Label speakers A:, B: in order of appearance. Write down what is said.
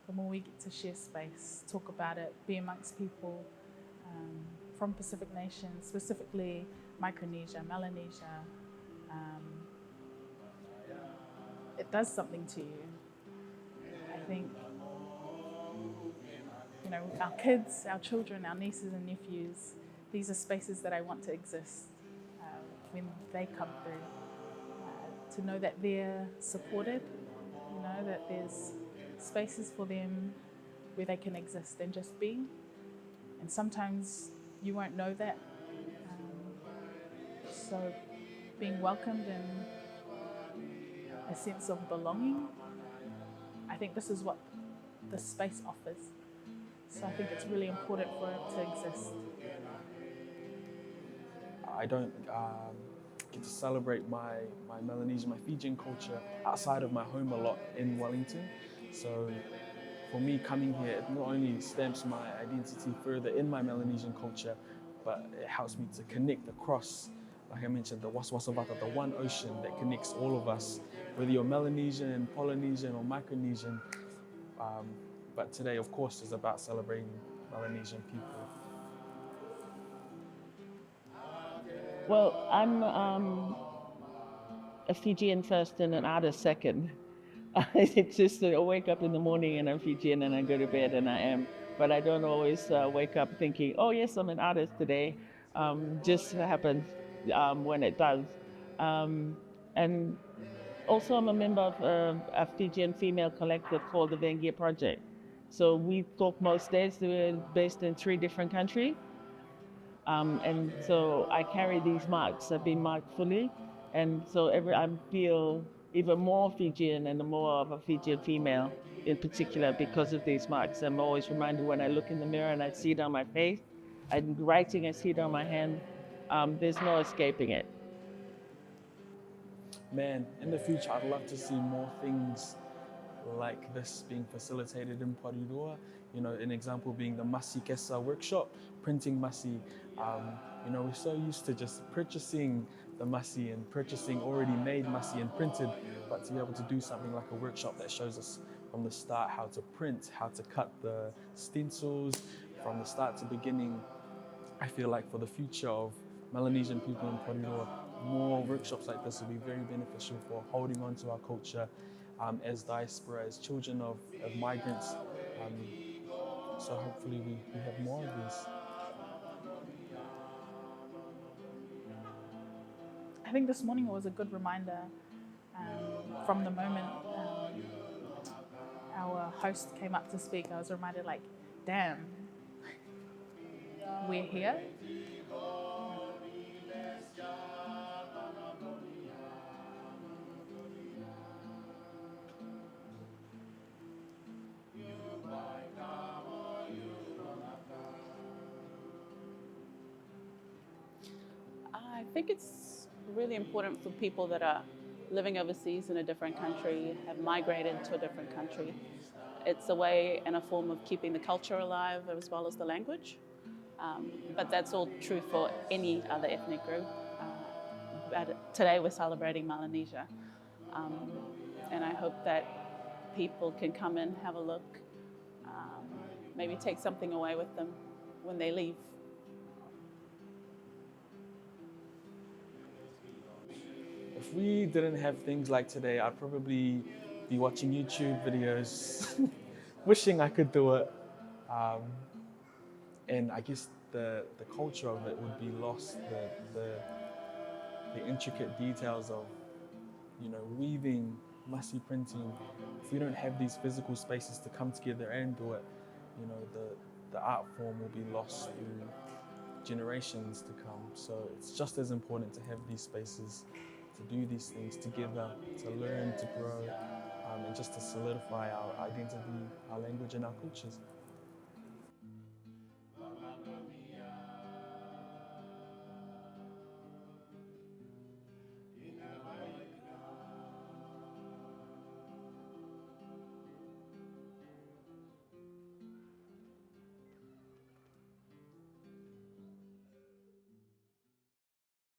A: the more we get to share space, talk about it, be amongst people from Pacific nations, specifically Micronesia, Melanesia, it does something to you. I think, you know, our kids, our children, our nieces and nephews, these are spaces that I want to exist when they come through. To know that they're supported, you know, that there's spaces for them where they can exist and just be. And sometimes you won't know that. So being welcomed and a sense of belonging, I think this is what the space offers. So I think it's really important for it to exist.
B: I don't get to celebrate my Melanesian, my Fijian culture outside of my home a lot in Wellington. So for me, coming here, it not only stamps my identity further in my Melanesian culture, but it helps me to connect across, like I mentioned, the Wasawasawata, the one ocean that connects all of us, whether you're Melanesian, Polynesian, or Micronesian. But today, of course, is about celebrating Melanesian people.
C: Well, I'm a Fijian first and an artist second. It's just that I wake up in the morning and I'm Fijian and I go to bed and I am. But I don't always wake up thinking, oh yes, I'm an artist today. Just happens when it does. And also I'm a member of a Fijian female collective called the Vengia Project. So we talk most days. We're based in 3 different countries. And so I carry these marks. I've been marked fully. And so I feel even more Fijian and more of a Fijian female in particular because of these marks. I'm always reminded when I look in the mirror and I see it on my face, I'm writing, I see it on my hand. There's no escaping it.
B: Man, in the future, I'd love to see more things like this being facilitated in Porirua. You know, an example being the Masi Kesa workshop, printing Masi. You know, we're so used to just purchasing the Masi and purchasing already made Masi and printed, but to be able to do something like a workshop that shows us from the start how to print, how to cut the stencils from the start to beginning. I feel like for the future of Melanesian people in Porirua, more workshops like this will be very beneficial for holding on to our culture as diaspora, as children of migrants. So hopefully we have more of these.
A: I think this morning was a good reminder from the moment our host came up to speak. I was reminded, like, damn, we're here.
D: I think it's really important for people that are living overseas in a different country, have migrated to a different country. It's a way and a form of keeping the culture alive as well as the language. But that's all true for any other ethnic group. But today we're celebrating Melanesia. And I hope that people can come in, have a look, maybe take something away with them when they leave.
B: If we didn't have things like today, I'd probably be watching YouTube videos, wishing I could do it. And I guess the culture of it would be lost, the intricate details of, you know, weaving, Masi printing. If we don't have these physical spaces to come together and do it, you know, the art form will be lost through generations to come. So it's just as important to have these spaces, to do these things together, to learn, to grow, and just to solidify our identity, our language, and our cultures.